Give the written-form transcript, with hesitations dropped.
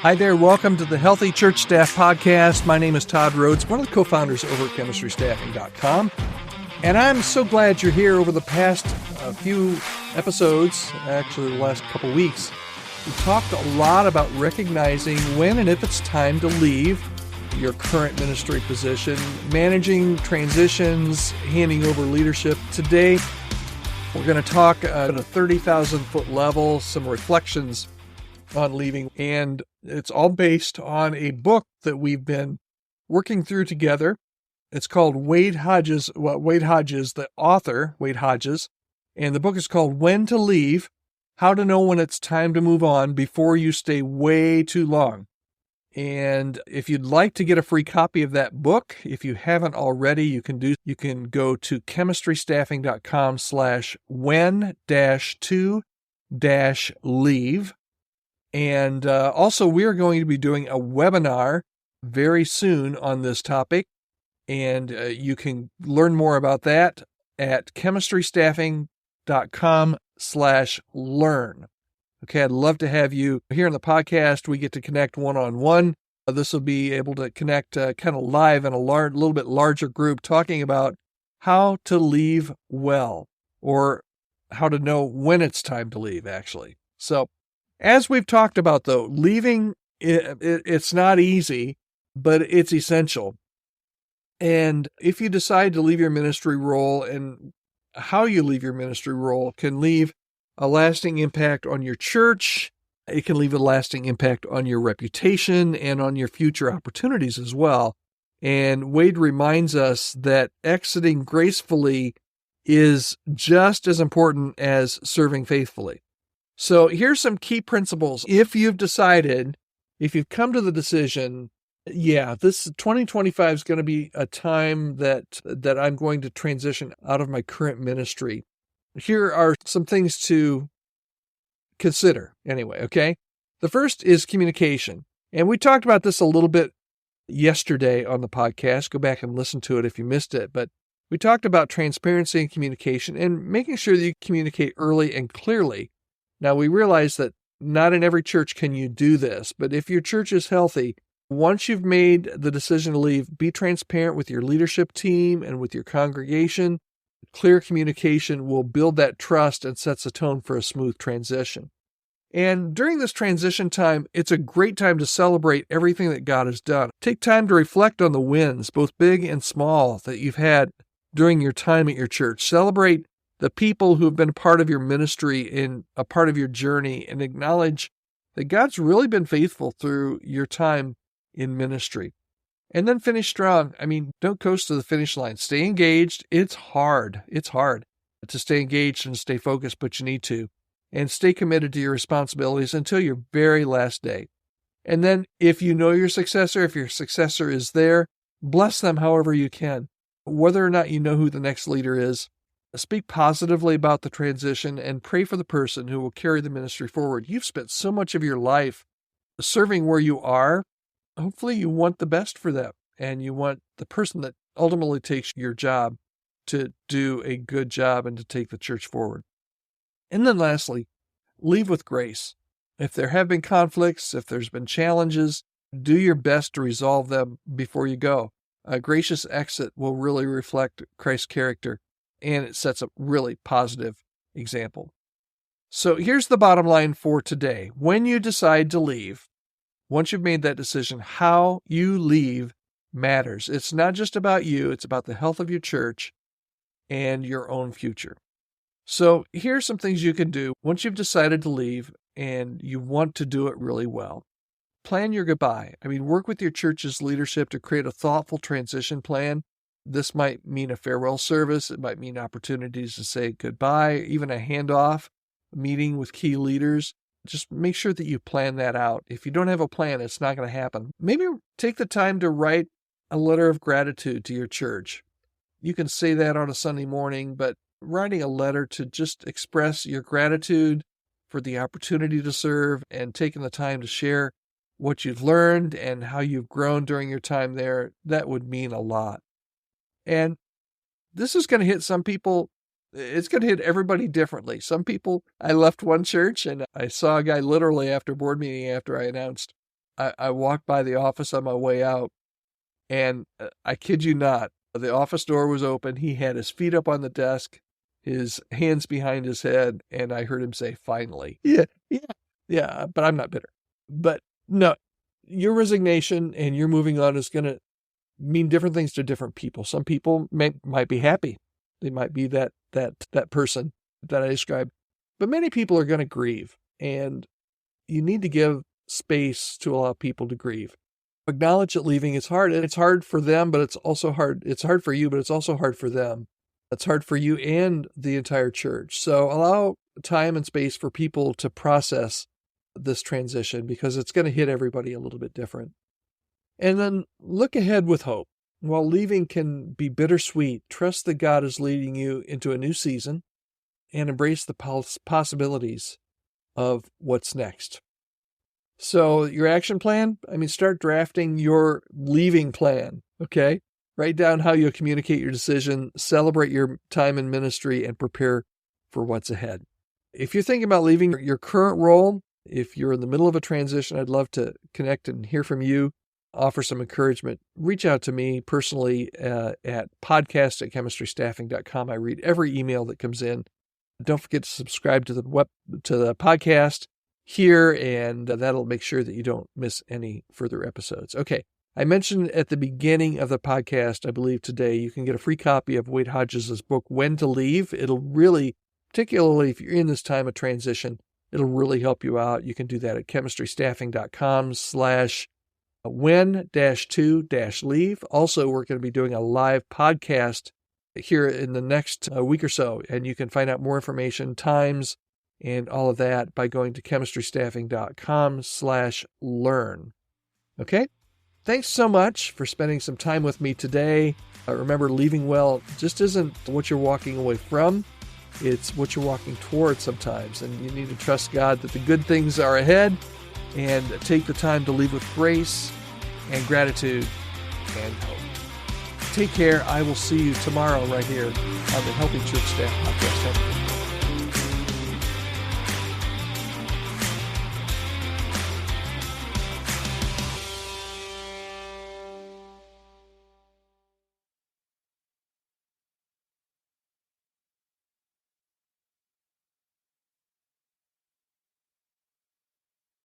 Hi there. Welcome to the Healthy Church Staff Podcast. My name is Todd Rhodes, one of the co-founders over at chemistrystaffing.com. And I'm so glad you're here. Over the past few episodes, actually the last couple weeks, we talked a lot about recognizing when and if it's time to leave your current ministry position, managing transitions, handing over leadership. Today, we're going to talk at a 30,000-foot level, some reflections on leaving, and it's all based on a book that we've been working through together. It's called Wade Hodges, the author, Wade Hodges, and the book is called When to Leave, How to Know When It's Time to Move On Before You Stay Way Too Long. And if you'd like to get a free copy of that book, if you haven't already, you can go to chemistrystaffing.com/when-to-leave. And also, we are going to be doing a webinar very soon on this topic, and you can learn more about that at chemistrystaffing.com/learn. Okay, I'd love to have you here on the podcast. We get to connect one-on-one. This will be able to connect kind of live in a little bit larger group, talking about how to leave well, or how to know when it's time to leave, actually. So, as we've talked about, though, leaving, it's not easy, but it's essential. And if you decide to leave your ministry role, and how you leave your ministry role can leave a lasting impact on your church. It can leave a lasting impact on your reputation and on your future opportunities as well. And Wade reminds us that exiting gracefully is just as important as serving faithfully. So here's some key principles. If you've come to the decision, this 2025 is going to be a time that I'm going to transition out of my current ministry. Here are some things to consider anyway, okay? The first is communication. And we talked about this a little bit yesterday on the podcast. Go back and listen to it if you missed it. But we talked about transparency and communication and making sure that you communicate early and clearly. Now, we realize that not in every church can you do this, but if your church is healthy, once you've made the decision to leave, be transparent with your leadership team and with your congregation. Clear communication will build that trust and sets a tone for a smooth transition. And during this transition time, it's a great time to celebrate everything that God has done. Take time to reflect on the wins, both big and small, that you've had during your time at your church. Celebrate the people who have been a part of your ministry and a part of your journey, and acknowledge that God's really been faithful through your time in ministry. And then finish strong. Don't coast to the finish line. Stay engaged. It's hard. It's hard to stay engaged and stay focused, but you need to. And stay committed to your responsibilities until your very last day. And then if you know your successor, if your successor is there, bless them however you can. Whether or not you know who the next leader is, speak positively about the transition and pray for the person who will carry the ministry forward. You've spent so much of your life serving where you are. Hopefully you want the best for them, and you want the person that ultimately takes your job to do a good job and to take the church forward. And then lastly, leave with grace. If there have been conflicts, if there's been challenges, do your best to resolve them before you go. A gracious exit will really reflect Christ's character, and it sets a really positive example. So here's the bottom line for today. When you decide to leave, once you've made that decision, how you leave matters. It's not just about you, it's about the health of your church and your own future. So here's some things you can do once you've decided to leave and you want to do it really well. Plan your goodbye. Work with your church's leadership to create a thoughtful transition plan. This might mean a farewell service. It might mean opportunities to say goodbye, even a handoff, a meeting with key leaders. Just make sure that you plan that out. If you don't have a plan, it's not going to happen. Maybe take the time to write a letter of gratitude to your church. You can say that on a Sunday morning, but writing a letter to just express your gratitude for the opportunity to serve and taking the time to share what you've learned and how you've grown during your time there, that would mean a lot. And this is going to hit some people. It's going to hit everybody differently. Some people, I left one church and I saw a guy literally after board meeting after I announced I walked by the office on my way out, and I kid you not, the office door was open. He had his feet up on the desk, his hands behind his head, and I heard him say, "Finally." Yeah, but I'm not bitter. But no, your resignation and your moving on is going to mean different things to different people. Some people might be happy. They might be that person that I described. But many people are going to grieve, and you need to give space to allow people to grieve. Acknowledge that leaving is hard. It's hard for them, but it's also hard. It's hard for you, but it's also hard for them. It's hard for you and the entire church. So allow time and space for people to process this transition, because it's going to hit everybody a little bit different. And then look ahead with hope. While leaving can be bittersweet, trust that God is leading you into a new season, and embrace the possibilities of what's next. So your action plan, start drafting your leaving plan, okay? Write down how you'll communicate your decision, celebrate your time in ministry, and prepare for what's ahead. If you're thinking about leaving your current role, if you're in the middle of a transition, I'd love to connect and hear from you, offer some encouragement. Reach out to me personally at podcast@chemistrystaffing.com. I read every email that comes in. Don't forget to subscribe to the podcast here, and that'll make sure that you don't miss any further episodes. Okay, I mentioned at the beginning of the podcast, I believe today, you can get a free copy of Wade Hodges' book, When to Leave. It'll really, particularly if you're in this time of transition, it'll really help you out. You can do that at chemistrystaffing.com/when-to-leave. Also, we're going to be doing a live podcast here in the next week or so, and you can find out more information, times, and all of that by going to chemistrystaffing.com/learn. Okay? Thanks so much for spending some time with me today. Remember, leaving well just isn't what you're walking away from. It's what you're walking towards sometimes, and you need to trust God that the good things are ahead, and take the time to leave with grace and gratitude and hope. Take care. I will see you tomorrow right here on the Healthy Church Staff Podcast.